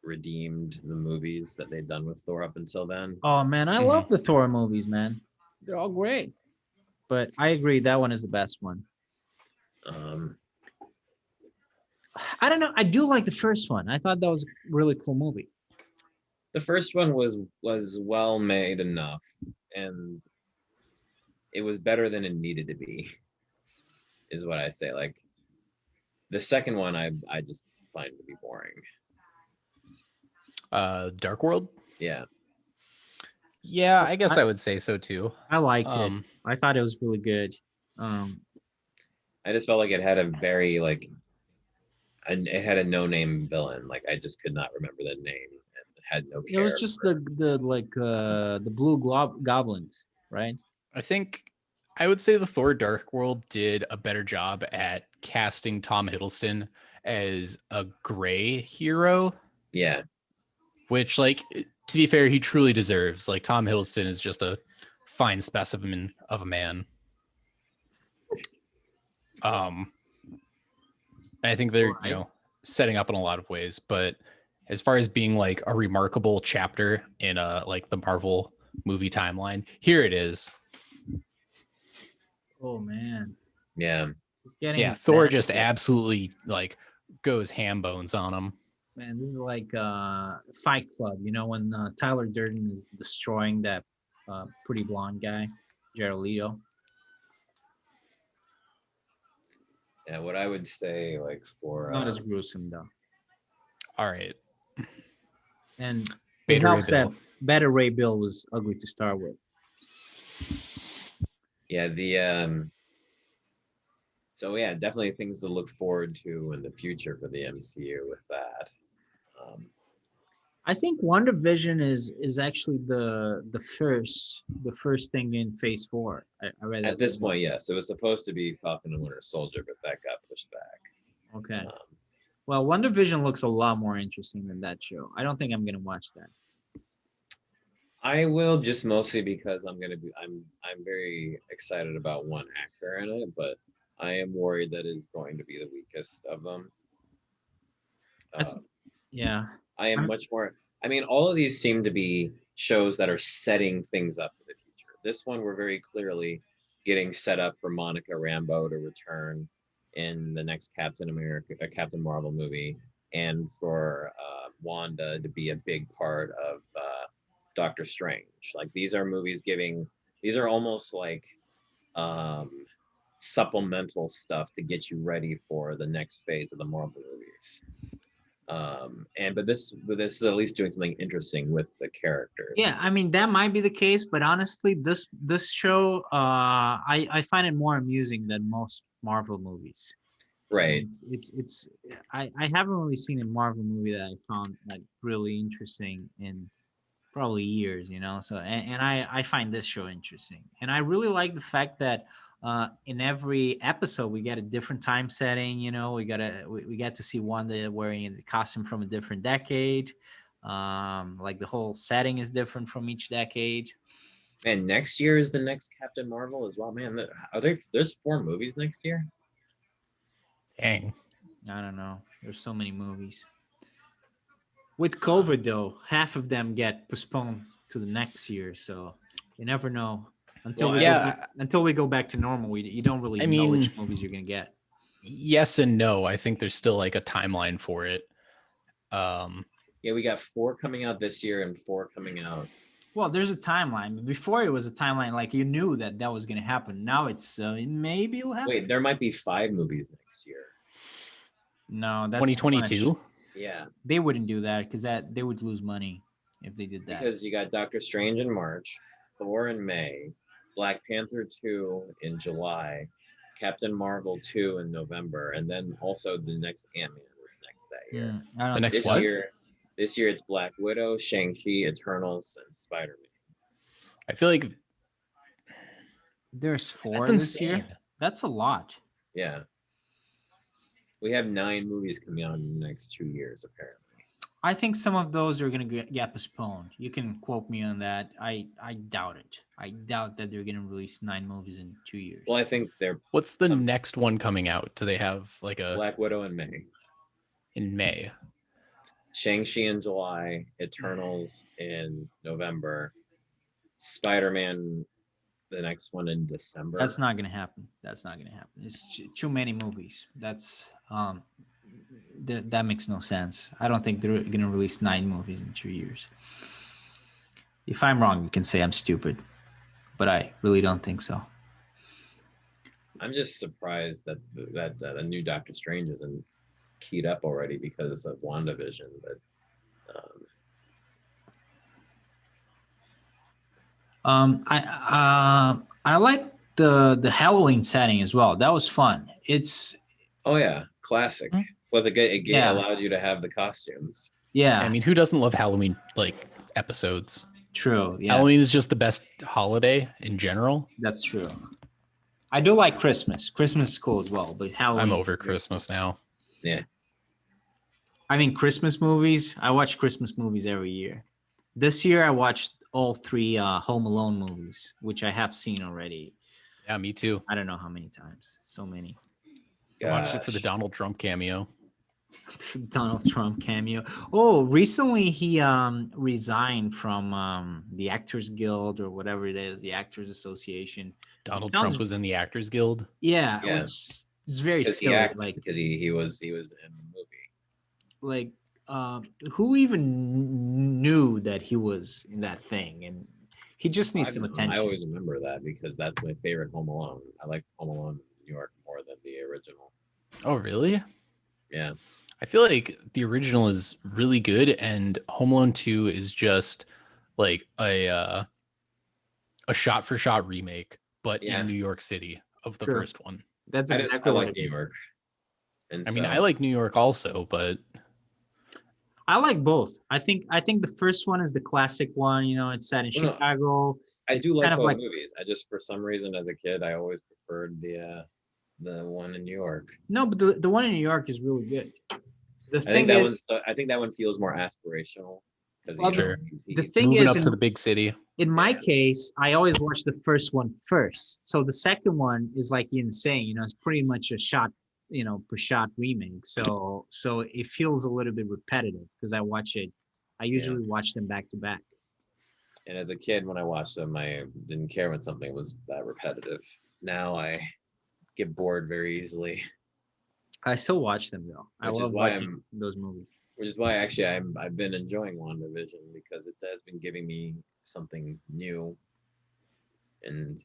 redeemed the movies that they'd done with Thor up until then. Oh man, I love the Thor movies, man. They're all great. But I agree, that one is the best one. I don't know. I do like the first one. I thought that was a really cool movie. The first one was well made enough, and it was better than it needed to be, is what I say. Like the second one, I just find to be boring. Dark World? Yeah. Yeah, I guess I would say so too. I liked it. I thought it was really good. I just felt like it had a very it had a no-name villain. Like I just could not remember the name and had no care. It was just the blue goblins, right? I think I would say the Thor Dark World did a better job at casting Tom Hiddleston as a gray hero. Yeah. Which, like, to be fair, he truly deserves. Like, Tom Hiddleston is just a fine specimen of a man. I think they're, you know, setting up in a lot of ways, but as far as being like a remarkable chapter in like the Marvel movie timeline, here it is. Oh man. Yeah. Yeah, Thor just absolutely like goes ham bones on him. Man, this is like Fight Club, you know, when Tyler Durden is destroying that pretty blonde guy, Jared Leto. Yeah, what I would say, like, for not as gruesome though. All right. And it helps that Better Ray Bill was ugly to start with. Yeah, the so yeah, definitely things to look forward to in the future for the MCU with that. I think WandaVision is actually the first thing in Phase 4. I read that at this point, yes, it was supposed to be Falcon and Winter Soldier, but that got pushed back. Okay. Well, WandaVision looks a lot more interesting than that show. I don't think I'm gonna watch that. I will, just mostly because I'm very excited about one actor in it, but I am worried that is going to be the weakest of them. That's, yeah. I am I'm- much more. I mean, all of these seem to be shows that are setting things up for the future. This one, we're very clearly getting set up for Monica Rambeau to return in the next Captain Marvel movie, and for Wanda to be a big part of Doctor Strange. Like these are movies giving. These are almost like um, supplemental stuff to get you ready for the next phase of the Marvel movies. But this is at least doing something interesting with the characters. Yeah, I mean that might be the case, but honestly, this show, I find it more amusing than most Marvel movies. Right. It's I haven't really seen a Marvel movie that I found like really interesting in probably years, you know. So and I find this show interesting, and I really like the fact that in every episode we get a different time setting. You know, we get to see Wanda wearing the costume from a different decade. Like the whole setting is different from each decade. And next year is the next Captain Marvel as well. Man, there's 4 movies next year. Dang. I don't know. There's so many movies. With COVID though, half of them get postponed to the next year, so you never know. Until Well, we yeah, go, until we go back to normal, you don't really I know mean- which movies you're gonna get. Yes and no. I think there's still like a timeline for it. Yeah, we got 4 coming out this year and 4 coming out. Well, there's a timeline. Before it was a timeline, like you knew that was gonna happen. Now it's maybe it'll happen. Wait, there might be 5 movies next year. No, that's too 2022. much. Yeah, They wouldn't do that because they would lose money if they did that. because you got Doctor Strange in March, Thor in May, Black Panther 2 in July, Captain Marvel 2 in November, and then also the next Ant-Man is next that year. I don't The next think This so. what? this year it's Black Widow, Shang-Chi, Eternals, and Spider-Man. I feel like There's 4 that's this year. insane. That's a lot. Yeah. We have 9 movies coming out in the next 2 years, apparently. I think some of those are going to get postponed. You can quote me on that. I doubt it. I doubt that they're going to release 9 movies in 2 years. Well, I think they're What's the Um, next one coming out? Do they have like a Black Widow in May, in May? Shang-Chi in July, Eternals in November, Spider-Man, the next one in December. That's not going to happen. That's not going to happen. It's too many movies. That's that makes no sense. I don't think they're going to release 9 movies in 2 years. If I'm wrong, you can say I'm stupid, but I really don't think so. I'm just surprised that a new Doctor Strange isn't keyed up already because of WandaVision. But I like the Halloween setting as well. That was fun. It's oh yeah, classic. Hmm. Was it good? It Yeah. allowed you to have the costumes. yeah, I mean, who doesn't love Halloween like episodes? true. Yeah, Halloween is just the best holiday in general. that's true. I do like Christmas. Christmas is cool as well, but Halloween. I'm over Christmas now. I mean, Christmas movies. I watch Christmas movies every year. This year, I watched all 3 Home Alone movies, which I have seen already. Yeah, me too. I don't know how many times. So many. I watched it for the Gosh. Donald Trump cameo. Donald Trump cameo. Oh, recently he resigned from the Actors Guild or whatever it is, the Actors Association. Donald Sounds- Trump was in the Actors Guild. Yeah, Yeah. it's very Because he silly. acted, Like because he was in the movie. like who even knew that he was in that thing? And he just needs some attention. I always remember that because that's my favorite Home Alone. I like Home Alone in New York more than the original. Oh, really? Yeah. I feel like the original is really good, and Home Alone 2 is just like a shot-for-shot remake, but Yeah. in New York City of the Sure. first one. That's I exactly what like it New is. York. And I mean, so- I like New York also, but I like both. I think the first one is the classic one. You know, it's set in Well, no, Chicago. I do like kind of both like- movies. I just, for some reason, as a kid, I always preferred the one in New York. No, but the one in New York is really good. The I thing think that is, I think that one feels more aspirational because Well, Sure. the thing moving is, up to the big city. in my Yeah. case, I always watch the first one first. So the second one is like Ian saying, you know, it's pretty much a shot Prashant remake. So it feels a little bit repetitive because I usually watch them back to back. And as a kid, when I watched them, I didn't care when something was that repetitive. Now I get bored very easily, I still watch them though. I which is love why watching those movies. actually I've been enjoying WandaVision because it has been giving me something new, and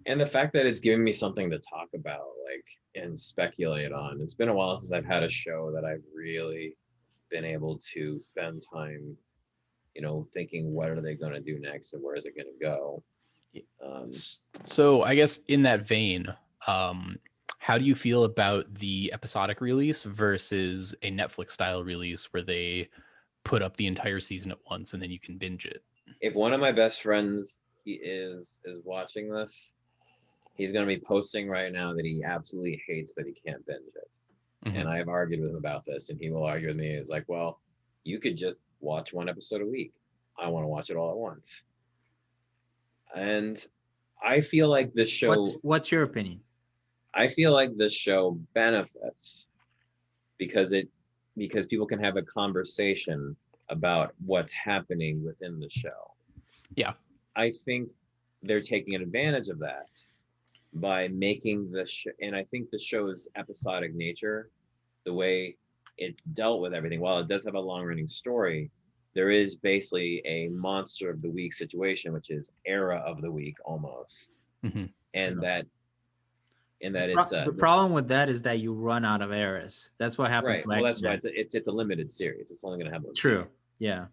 the fact that it's giving me something to talk about, like, and speculate on. It's been a while since I've had a show that I've really been able to spend time, thinking what are they going to do next and where is it going to go. So I guess in that vein, how do you feel about the episodic release versus a Netflix style release where they put up the entire season at once and then you can binge it? If one of my best friends is watching this, he's going to be posting right now that he absolutely hates that he can't binge it. Mhm. And I've argued with him about this, and he will argue with me. It's like, well, you could just watch one episode a week. I want to watch it all at once. And I feel like this show, What's your opinion? I feel like this show benefits because people can have a conversation about what's happening within the show. Yeah. I think they're taking advantage of that by making and I think the show's episodic nature, the way it's dealt with everything, while it does have a long running story, there is basically a monster of the week situation, which is era of the week almost. Mhm. And Sure. that it's The problem with that is that you run out of eras. That's what happened right. to Well, that's why X-Men. it's a limited series. It's only going to have one True. season. Yeah.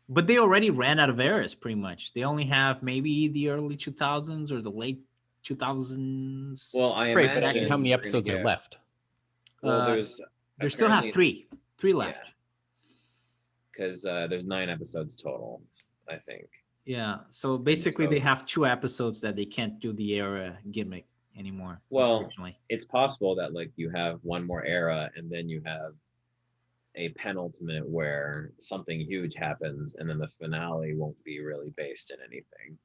But they already ran out of eras pretty much. They only have maybe the early 2000s or the late 2000s. Well, I Right, but imagine how many we're gonna episodes are get. left? Well, Uh, there's They still have apparently- three left. because there's 9 episodes total, I think. Yeah. So basically, they so- have 2 episodes that they can't do the era gimmick anymore. Well, unfortunately. it's possible that like you have one more era and then you have a penultimate where something huge happens and then the finale won't be really based in anything.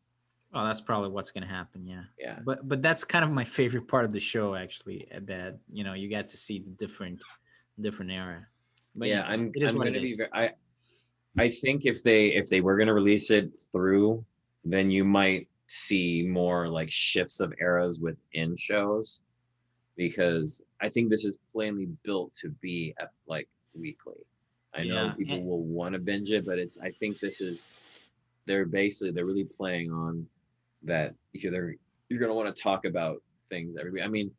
Well, that's probably what's gonna happen. Yeah. Yeah. But that's kind of my favorite part of the show, actually. That you get to see the different era. But Yeah, it is I'm what going it to be is. I think if they were going to release it through, then you might see more like shifts of eras within shows, because I think this is plainly built to be at like weekly. I know Yeah, people and- will want to binge it, but I think they're really playing on that you're going to want to talk about things every week. I mean,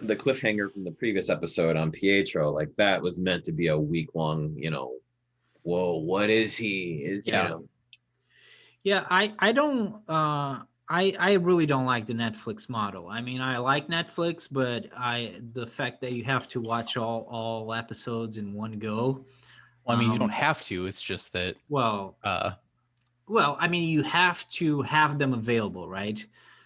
the cliffhanger from the previous episode on Pietro, like that was meant to be a week long, whoa, what is he? Yeah. Yeah, I don't I really don't like the Netflix model. I mean, I like Netflix, but the fact that you have to watch all episodes in one go. Well, I mean, you don't um, have to. It's just that Well, I mean, you have to have them available, right?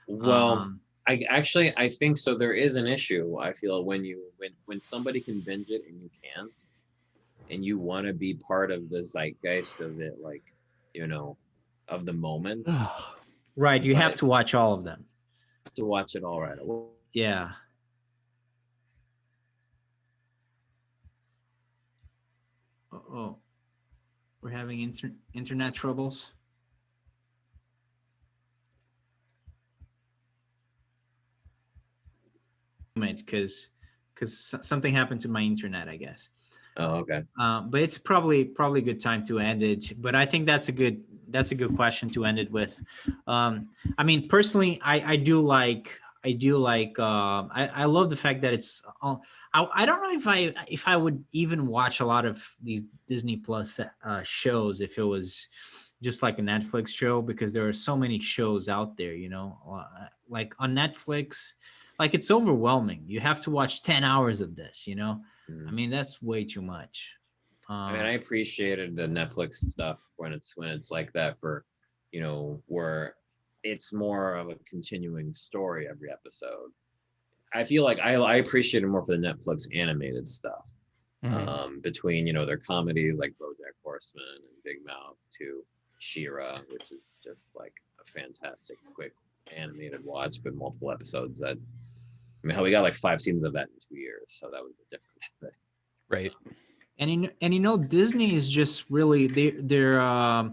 Well, Um, I think so. There is an issue. I feel when somebody can binge it and you can't, and you want to be part of the zeitgeist of it, like, of the moment, right, you have but- to watch all of them. to watch it all right away. Yeah. Oh, we're having internet troubles. Because something happened to my internet, I guess. Oh, okay. But it's probably a good time to end it. But I think that's a good question to end it with. I mean, personally, I do like I love the fact that it's. I don't know if I would even watch a lot of these Disney Plus shows if it was just like a Netflix show, because there are so many shows out there. Like on Netflix, like it's overwhelming. You have to watch 10 hours of this. Mhm. I mean, that's way too much. I mean, I appreciated the Netflix stuff when it's like that for, where it's more of a continuing story every episode. I feel like I appreciate it more for the Netflix animated stuff. Mhm. Between their comedies like BoJack Horseman and Big Mouth to She-Ra, which is just like a fantastic quick animated watch with multiple episodes that I mean, hell, we got like 5 seasons of that in 2 years, so that was a different thing. Right. And Disney is just really they're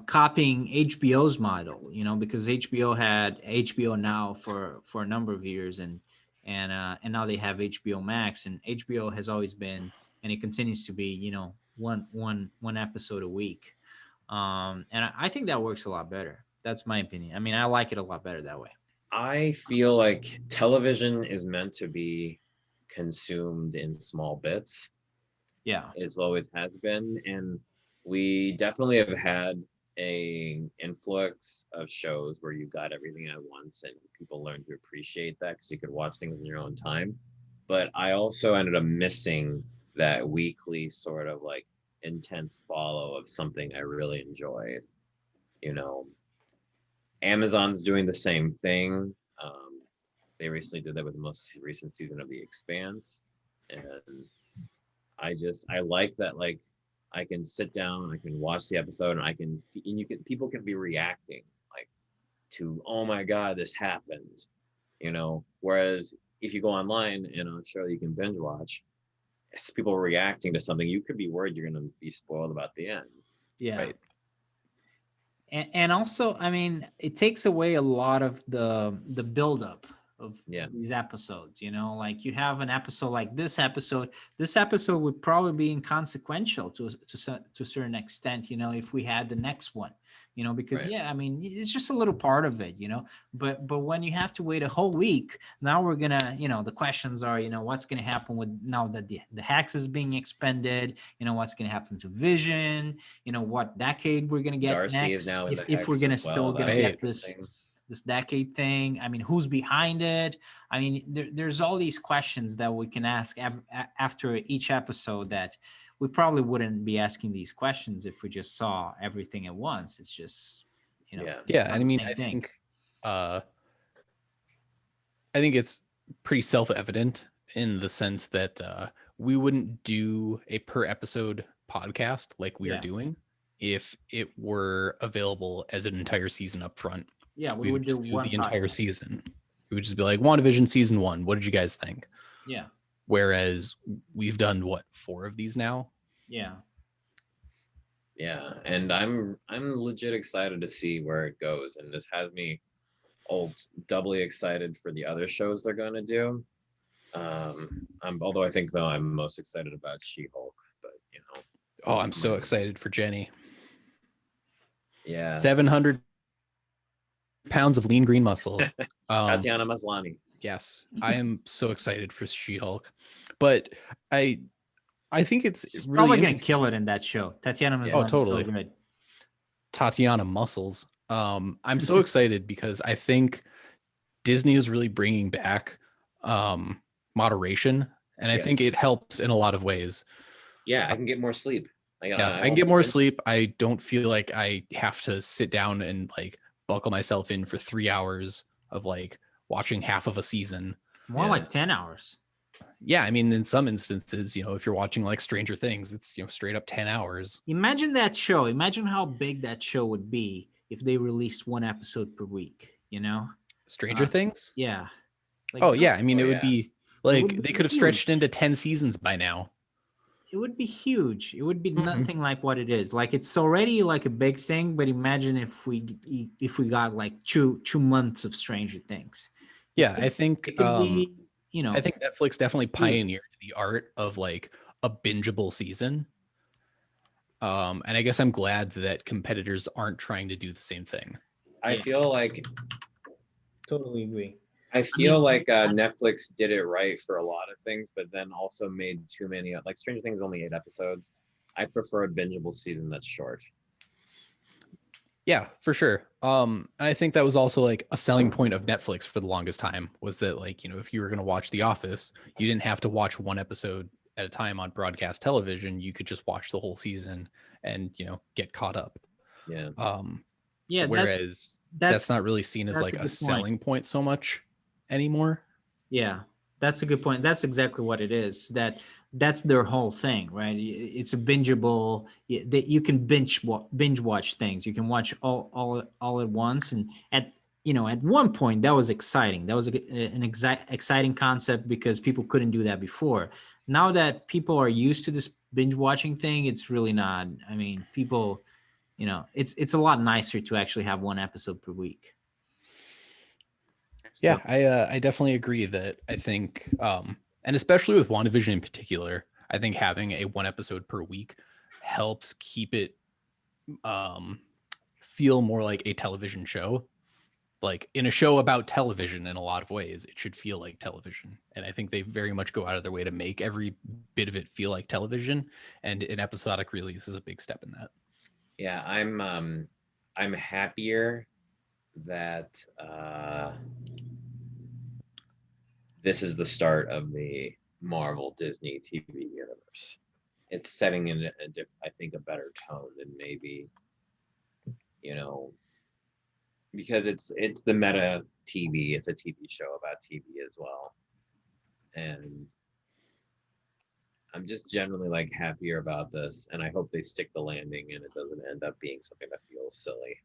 copying HBO's model, because HBO had HBO Now for a number of years, and now they have HBO Max, and HBO has always been, and it continues to be, one episode a week. And I think that works a lot better. That's my opinion. I mean, I like it a lot better that way. I feel like television is meant to be consumed in small bits, Yeah. as always has been, and we definitely have had a influx of shows where you got everything at once, and people learn to appreciate that because you could watch things in your own time. But I also ended up missing that weekly sort of like intense follow of something I really enjoyed. You know, Amazon's doing the same thing. They recently did that with the most recent season of The Expanse, and I like that, like, I can sit down, I can watch the episode, and people can be reacting like to, oh my god, this happened, Whereas if you go online and on a show you can binge watch, it's people reacting to something, you could be worried you're gonna be spoiled about the end. Yeah. Right. And also, I mean, it takes away a lot of the buildup of Yeah. these episodes. Like you have an episode like this episode. This episode would probably be inconsequential to a certain extent. If we had the next one. Because Right. yeah, I mean, it's just a little part of it. But when you have to wait a whole week, now we're gonna, the questions are, what's gonna happen with now that the hex is being expended. What's gonna happen to Vision. What decade we're gonna get Darcy is next, now in the if we're hex gonna as still well. gonna That's Right. get this interesting. this decade thing. I mean, who's behind it? I mean, there's all these questions that we can ask after each episode that we probably wouldn't be asking these questions if we just saw everything at once. It's just, Yeah. it's Yeah, not and I the mean, same thing. I think it's pretty self-evident in the sense that we wouldn't do a per episode podcast like we are Yeah. doing if it were available as an entire season up front. Yeah, we We would would do just do one the entire podcast. season. We would just be like, WandaVision season 1. What did you guys think? Yeah, Whereas we've done what, 4 of these now? yeah. Yeah, and I'm legit excited to see where it goes, and this has me doubly excited for the other shows they're going to do. Although I think though I'm most excited about She-Hulk, but Oh, those I'm are so my excited for reasons. Jenny. Yeah, 700 pounds of lean green muscle. Tatiana Maslany. Yes, I am so excited for She-Hulk, but I think it's She's really probably gonna interesting. kill it in that show. Tatiana Yeah. Maslany is Totally. so good. Tatiana muscles. I'm so excited because I think Disney is really bringing back moderation, and I think Yes. it helps in a lot of ways. Yeah, I can get more sleep. Yeah, I can get more sleep. I don't feel like I have to sit down and like buckle myself in for 3 hours of like watching half of a season. More Yeah. like 10 hours. Yeah, I mean, in some instances, if you're watching like Stranger Things, it's straight up 10 hours. Imagine that show. Imagine how big that show would be if they released one episode per week. Stranger Things? Yeah. Like, Oh yeah, I mean, Oh, it would yeah. be would like be they could have huge. stretched into 10 seasons by now. It would be huge. It would be Mhm. nothing like what it is. Like it's already like a big thing, but imagine if we got like two months of Stranger Things. Yeah, I think It could be, I think Netflix definitely pioneered the art of like a bingeable season. And I guess I'm glad that competitors aren't trying to do the same thing. I Yeah. feel like Totally agree. Netflix did it right for a lot of things, but then also made too many. Like Stranger Things, only 8 episodes. I prefer a bingeable season that's short. Yeah, for sure. And I think that was also like a selling point of Netflix for the longest time was that like, if you were going to watch The Office, you didn't have to watch one episode at a time on broadcast television. You could just watch the whole season and, get caught up. Yeah. Yeah. Whereas that's not really seen as that's like a a good selling point so much anymore. Yeah, that's a good point. That's exactly what it is. That's their whole thing, right? It's a bingeable that you can binge watch things. You can watch all at once, and at one point that was exciting. That was an exciting concept because people couldn't do that before. Now that people are used to this binge watching thing, it's really not. I mean, people, it's a lot nicer to actually have one episode per week. Yeah, So, I definitely agree that I think, and especially with WandaVision in particular, I think having a one episode per week helps keep it um, feel more like a television show. Like in a show about television, in a lot of ways, it should feel like television. And I think they very much go out of their way to make every bit of it feel like television. And an episodic release is a big step in that. Yeah, I'm happier that this is the start of the Marvel Disney TV universe. It's setting in I think a better tone than maybe, you know, because it's the meta TV. It's a TV show about TV as well, and I'm just generally like happier about this, and I hope they stick the landing and it doesn't end up being something that feels silly.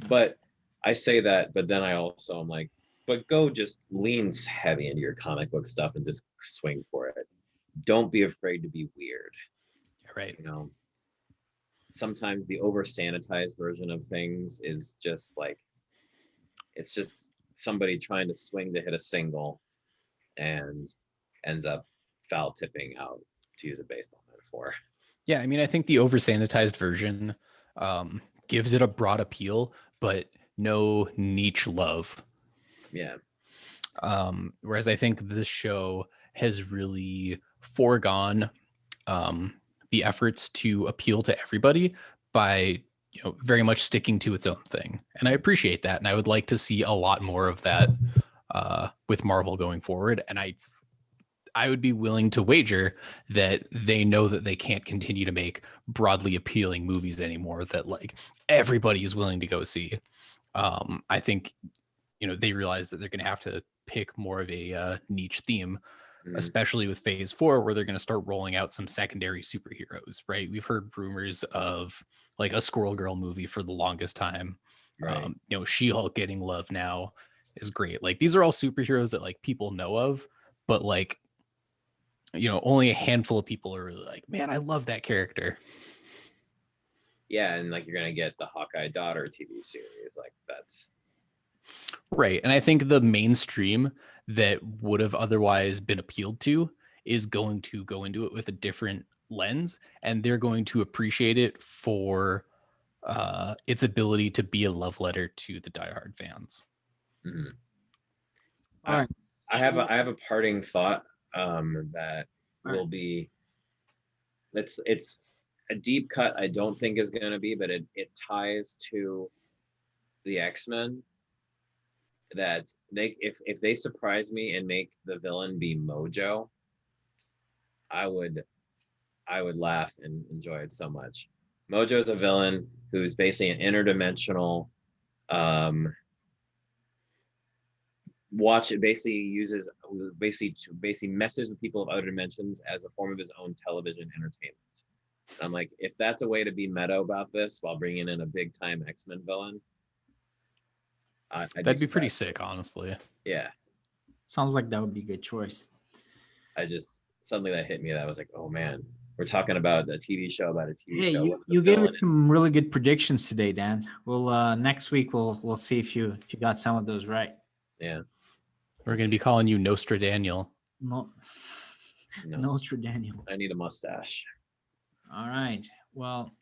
But I say that, but then I also am like, but go just leans heavy into your comic book stuff and just swing for it. Don't be afraid to be weird. Right. Sometimes the over sanitized version of things is just like, it's just somebody trying to swing to hit a single and ends up foul tipping out, to use a baseball metaphor. Yeah, I mean, I think the over sanitized version gives it a broad appeal, but no niche love. Yeah. Whereas I think this show has really foregone the efforts to appeal to everybody by very much sticking to its own thing, and I appreciate that, and I would like to see a lot more of that with Marvel going forward. And I would be willing to wager that they know that they can't continue to make broadly appealing movies anymore that like everybody is willing to go see. I think they realize that they're going to have to pick more of a niche theme, especially with phase 4, where they're going to start rolling out some secondary superheroes, right? We've heard rumors of like a Squirrel Girl movie for the longest time. Right. She-Hulk getting love now is great. Like these are all superheroes that like people know of, but like, only a handful of people are really like, man, I love that character. Yeah, and like you're gonna get the Hawkeye daughter TV series, like that's right. And I think the mainstream that would have otherwise been appealed to is going to go into it with a different lens, and they're going to appreciate it for its ability to be a love letter to the diehard fans. Mm-hmm. all right. I have a parting thought that will be, it's a deep cut. I don't think is going to be, but it ties to the X-Men. That if they surprise me and make the villain be Mojo, I would laugh and enjoy it so much. Mojo is a villain who's basically an interdimensional watch. It basically messes with people of other dimensions as a form of his own television entertainment. And I'm like, if that's a way to be meta about this while bringing in a big time X-Men villain, that'd be pretty sick, honestly. Yeah, Sounds like that would be a good choice. Something that hit me that I was like, oh man, we're talking about a TV show about a TV show. You gave us some really good predictions today, Dan. We'll next week we'll see if you got some of those right. Yeah. We're going to be calling you Nostradaniel. No, Nostradaniel. I need a mustache. All right. Well,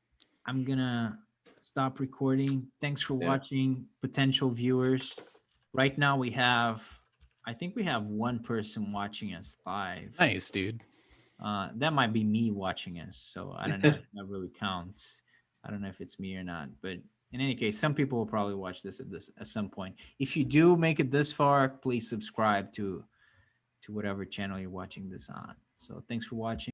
I'm gonna stop recording. Thanks for watching, potential viewers. Right now I think we have one person watching us live. Nice, dude. That might be me watching us, so I don't know if that really counts. I don't know if it's me or not, but in any case, some people will probably watch this at some point. If you do make it this far, please subscribe to whatever channel you're watching this on. So thanks for watching.